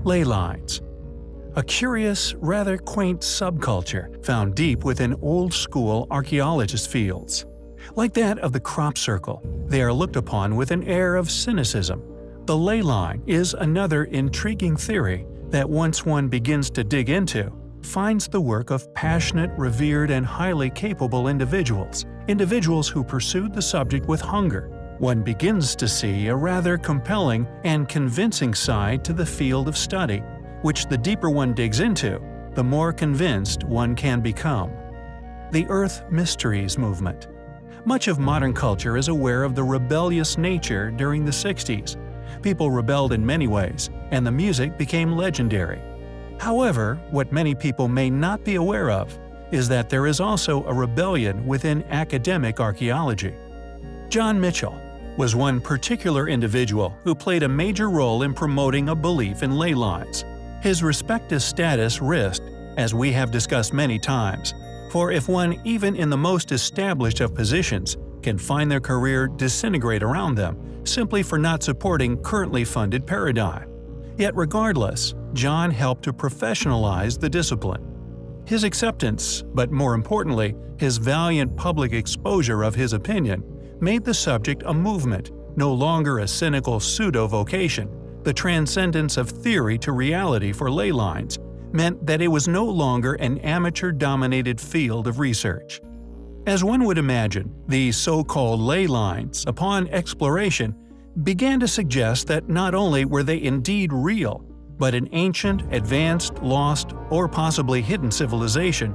Ley lines. A curious, rather quaint subculture found deep within old-school archaeologist fields. Like that of the crop circle, they are looked upon with an air of cynicism. The ley line is another intriguing theory that once one begins to dig into, finds the work of passionate, revered, and highly capable individuals who pursued the subject with hunger. One begins to see a rather compelling and convincing side to the field of study, which the deeper one digs into, the more convinced one can become. The Earth Mysteries movement. Much of modern culture is aware of the rebellious nature during the 60s. People rebelled in many ways, and the music became legendary. However, what many people may not be aware of is that there is also a rebellion within academic archaeology. John Mitchell was one particular individual who played a major role in promoting a belief in ley lines. His respective status risked, as we have discussed many times, for if one even in the most established of positions can find their career disintegrate around them simply for not supporting currently funded paradigm. Yet regardless, John helped to professionalize the discipline. His acceptance, but more importantly, his valiant public exposure of his opinion, made the subject a movement, no longer a cynical pseudo-vocation. The transcendence of theory to reality for ley lines meant that it was no longer an amateur-dominated field of research. As one would imagine, these so-called ley lines, upon exploration, began to suggest that not only were they indeed real, but an ancient, advanced, lost, or possibly hidden civilization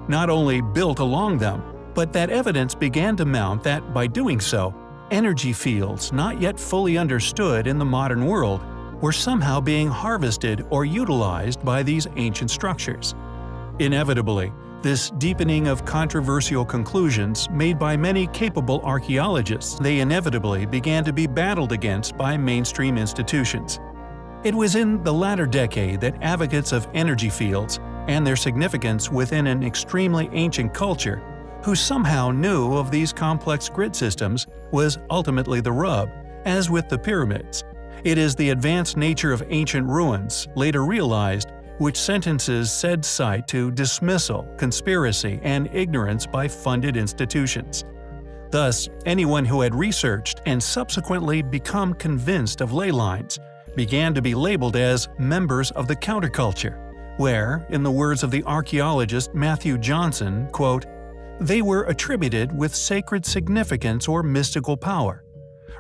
not only built along them, but that evidence began to mount that, by doing so, energy fields not yet fully understood in the modern world were somehow being harvested or utilized by these ancient structures. Inevitably, this deepening of controversial conclusions made by many capable archaeologists, they inevitably began to be battled against by mainstream institutions. It was in the latter decade that advocates of energy fields and their significance within an extremely ancient culture, who somehow knew of these complex grid systems, was ultimately the rub, as with the pyramids. It is the advanced nature of ancient ruins, later realized, which sentences said site to dismissal, conspiracy, and ignorance by funded institutions. Thus, anyone who had researched and subsequently become convinced of ley lines began to be labeled as members of the counterculture, where, in the words of the archaeologist Matthew Johnson, quote, "they were attributed with sacred significance or mystical power."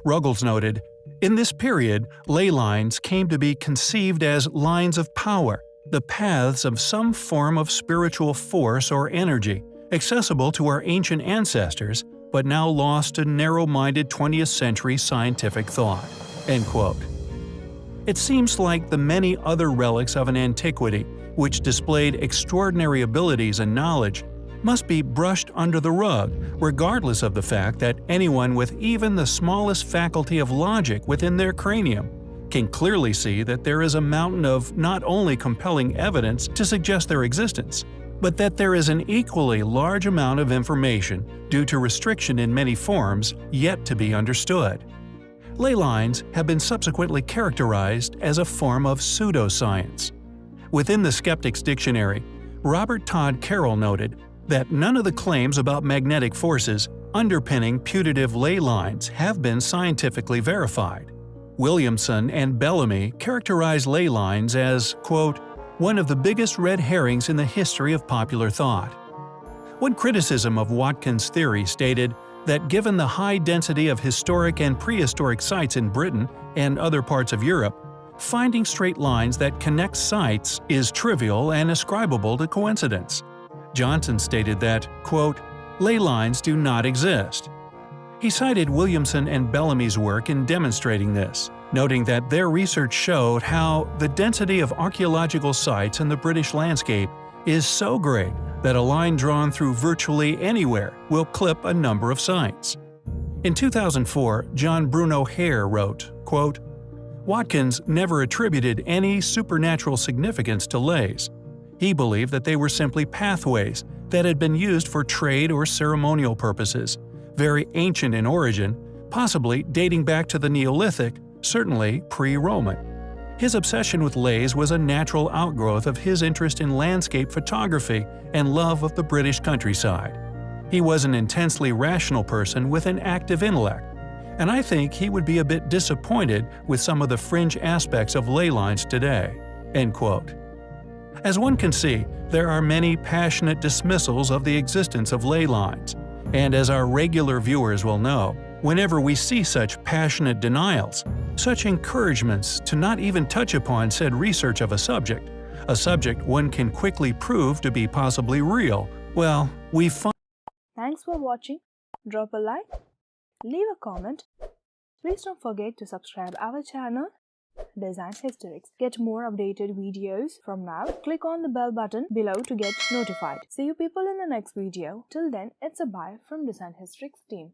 Ruggles noted, "In this period, ley lines came to be conceived as lines of power, the paths of some form of spiritual force or energy, accessible to our ancient ancestors, but now lost to narrow-minded 20th century scientific thought." End quote. It seems like the many other relics of an antiquity, which displayed extraordinary abilities and knowledge, must be brushed under the rug, regardless of the fact that anyone with even the smallest faculty of logic within their cranium can clearly see that there is a mountain of not only compelling evidence to suggest their existence, but that there is an equally large amount of information, due to restriction in many forms, yet to be understood. Ley lines have been subsequently characterized as a form of pseudoscience. Within the Skeptics Dictionary, Robert Todd Carroll noted that none of the claims about magnetic forces underpinning putative ley lines have been scientifically verified. Williamson and Bellamy characterize ley lines as, quote, "one of the biggest red herrings in the history of popular thought." One criticism of Watkins' theory stated that given the high density of historic and prehistoric sites in Britain and other parts of Europe, finding straight lines that connect sites is trivial and ascribable to coincidence. Johnson stated that, quote, "ley lines do not exist." He cited Williamson and Bellamy's work in demonstrating this, noting that their research showed how the density of archaeological sites in the British landscape is so great that a line drawn through virtually anywhere will clip a number of sites. In 2004, John Bruno Hare wrote, quote, "Watkins never attributed any supernatural significance to leys. He believed that they were simply pathways that had been used for trade or ceremonial purposes, very ancient in origin, possibly dating back to the Neolithic, certainly pre-Roman." His obsession with lays was a natural outgrowth of his interest in landscape photography and love of the British countryside. He was an intensely rational person with an active intellect, and I think he would be a bit disappointed with some of the fringe aspects of ley lines today." End quote. As one can see, there are many passionate dismissals of the existence of ley lines, and as our regular viewers will know, whenever we see such passionate denials, such encouragements to not even touch upon said research of a subject one can quickly prove to be possibly real, well, we find. Thanks for watching. Drop a like, leave a comment. Please don't forget to subscribe our channel, Design Hysterics. Get more updated videos from now. Click on the bell button below to get notified. See you people in the next video. Till then, it's a bye from Design Hysterics team.